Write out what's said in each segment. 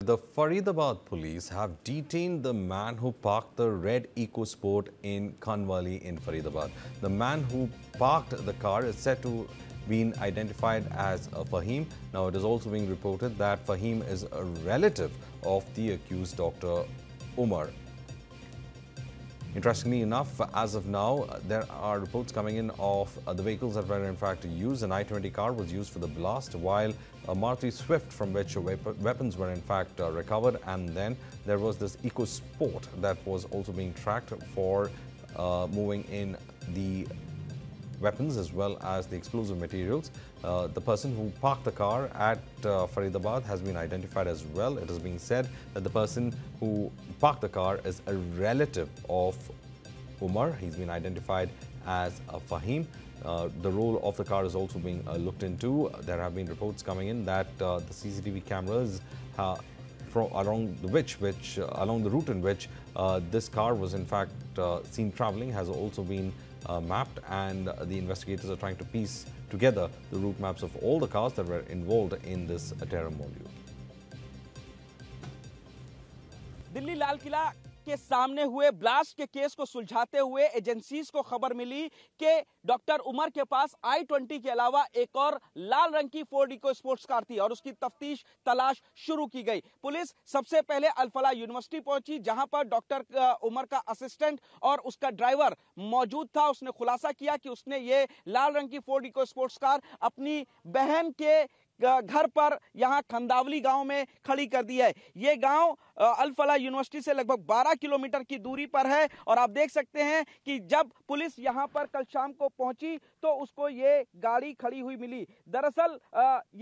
The Faridabad police have detained the man who parked the red EcoSport in Kanwali in Faridabad. The man who parked the car is said to been identified as Fahim. Now, it is also being reported that Fahim is a relative of the accused Dr. Umar. Interestingly enough, as of now, there are reports coming in of the vehicles that were in fact used. An I-20 car was used for the blast, while a Maruti Swift from which weapons were in fact recovered, and then there was this EcoSport that was also being tracked for moving in the weapons as well as the explosive materials. The person who parked the car at Faridabad has been identified as well. It is being said that the person who parked the car is a relative of Umar. He's been identified as Fahim. The role of the car is also being looked into. There have been reports coming in that the CCTV cameras along the route in which this car was in fact seen traveling has also been mapped, and the investigators are trying to piece together the route maps of all the cars that were involved in this terror module. Delhi Lal Qila के सामने हुए blast के case को सुलझाते हुए agencies को खबर मिली कि डॉक्टर उमर के पास I-20 के अलावा एक और लाल रंग की फोर्ड इको स्पोर्ट्स कार थी और उसकी तफ्तीश तलाश शुरू की गई। पुलिस सबसे पहले अल-फलाह यूनिवर्सिटी पहुंची, जहां पर डॉक्टर उमर का असिस्टेंट और उसका ड्राइवर मौजूद था। उसने खुलासा किया कि उसने ये लाल रंग की फोर्ड इको स्पोर्ट्स कार अपनी बहन के घर पर यहां खंदावली गांव में खड़ी कर दी है। ये गांव अल-फलाह यूनिवर्सिटी से लगभग 12 किलोमीटर की दूरी पर है और आप देख सकते हैं कि जब पुलिस यहां पर कल शाम को पहुंची तो उसको ये गाड़ी खड़ी हुई मिली। दरअसल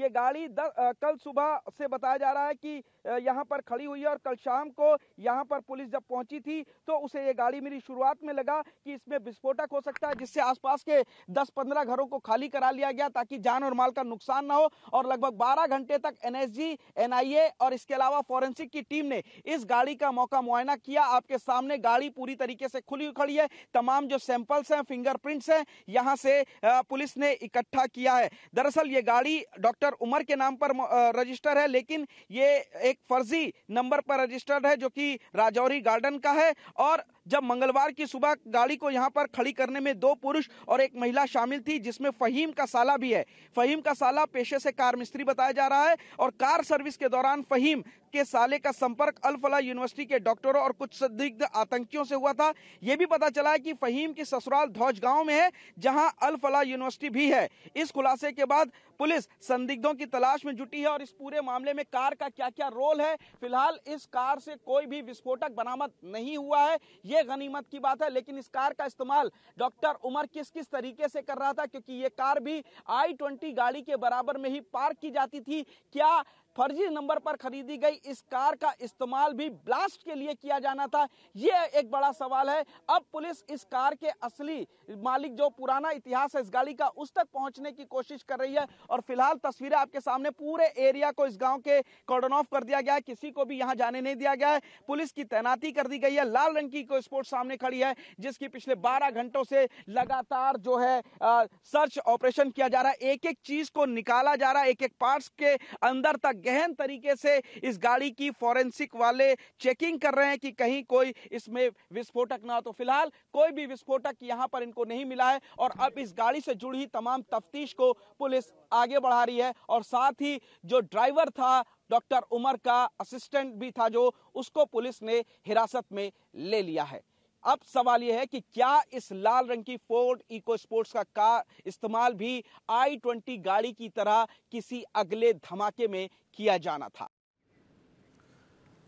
ये गाड़ी कल सुबह से बताया जा रहा है कि यहां पर खड़ी हुई है और कल शाम को यहां पर पुलिस जब पहुंची थी तो उसे ये गाड़ी मिली। शुरुआत में लगा कि इसमें विस्फोटक हो सकता है, जिससे आसपास के 10-15 घरों को खाली करा लिया गया ताकि जान और माल का नुकसान ना हो, और लगभग 12 घंटे तक एनएसजी, एनआईए और इसके अलावा फॉरेंसिक की टीम ने इस गाड़ी का मौका मुआयना किया। आपके सामने गाड़ी पूरी तरीके से खुली खड़ी है। तमाम जो सैंपल्स हैं, फिंगरप्रिंट्स हैं, यहां से पुलिस ने इकट्ठा किया है। दरअसल ये गाड़ी डॉक्टर उमर के नाम पर रजिस्टर है, लेकिन ये एक फर्जी नंबर पर रजिस्टर्ड है जो कि राजौरी गार्डन का है। और जब मंगलवार की सुबह गाड़ी को यहां पर खड़ी करने में 2 पुरुष और एक महिला शामिल थी, जिसमें फहीम का साला भी है। फहीम का साला पेशे से कार मिस्त्री बताया जा रहा है और कार सर्विस के दौरान फहीम के साले का संपर्क अल-फलाह यूनिवर्सिटी के डॉक्टरों और कुछ संदिग्ध आतंकियों से हुआ था। यह भी पता चला है कि फहीम की ससुराल धौज गांव में है, जहां अल-फलाह यूनिवर्सिटी भी है। इस खुलासे के बाद पुलिस संदिग्धों की तलाश में जुटी है और इस पूरे मामले में कार का क्या-क्या रोल है। फिलहाल इस कार से कोई भी विस्फोटक बरामद नहीं हुआ है, ये गनीमत की बात है। लेकिन इस कार का इस्तेमाल डॉक्टर उमर किस तरीके से कर रहा था, क्योंकि ये कार भी I-20 गाड़ी के बराबर में ही पार्क की जाती थी। क्या फर्जी नंबर पर खरीदी गई इस कार का इस्तेमाल भी ब्लास्ट के लिए किया जाना था? यह एक बड़ा सवाल है। अब पुलिस इस कार के असली मालिक, जो पुराना इतिहास है इस गाड़ी का, उस तक पहुंचने की कोशिश कर रही है। और फिलहाल तस्वीरें आपके सामने, पूरे एरिया को इस गांव के कॉर्डन ऑफ कर दिया गया है, किसी को भी यहां जाने नहीं दिया गया है। पुलिस की तैनाती कर दी गई है। लाल रंग की इको स्पोर्ट सामने खड़ी है, जिसकी पिछले 12 घंटों से लगातार जो है सर्च ऑपरेशन किया जा रहा है। एक एक चीज को निकाला जा रहा है, एक एक पार्ट्स के अंदर तक गहन तरीके से इस गाड़ी की फॉरेंसिक वाले चेकिंग कर रहे हैं कि कहीं कोई इसमें विस्फोटक ना हो। तो फिलहाल कोई भी विस्फोटक यहां पर इनको नहीं मिला है और अब इस गाड़ी से जुड़ी तमाम तफ्तीश को पुलिस आगे बढ़ा रही है। और साथ ही जो ड्राइवर था, डॉक्टर उमर का असिस्टेंट भी था, जो उसको पुलिस ने हिरासत में ले लिया है। अब सवाल यह है कि क्या इस लाल रंग की फोर्ड इको स्पोर्ट्स का इस्तेमाल भी I-20 गाड़ी की तरह किसी अगले धमाके में किया जाना था?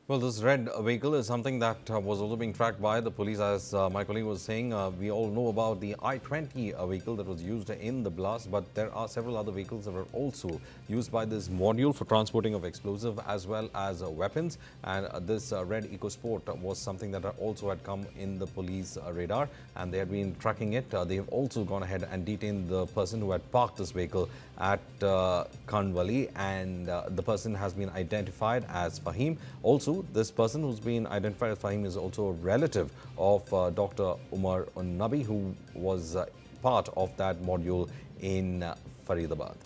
Well, this red vehicle is something that was also being tracked by the police. As my colleague was saying, we all know about the I-20 vehicle that was used in the blast, but there are several other vehicles that were also used by this module for transporting of explosive as well as weapons. And this red EcoSport was something that also had come in the police radar, and they had been tracking it. They have also gone ahead and detained the person who had parked this vehicle at Kanwali, and the person has been identified as Fahim. Also, this person who's been identified as Fahim is also a relative of Dr. Umar Nabi, who was part of that module in Faridabad.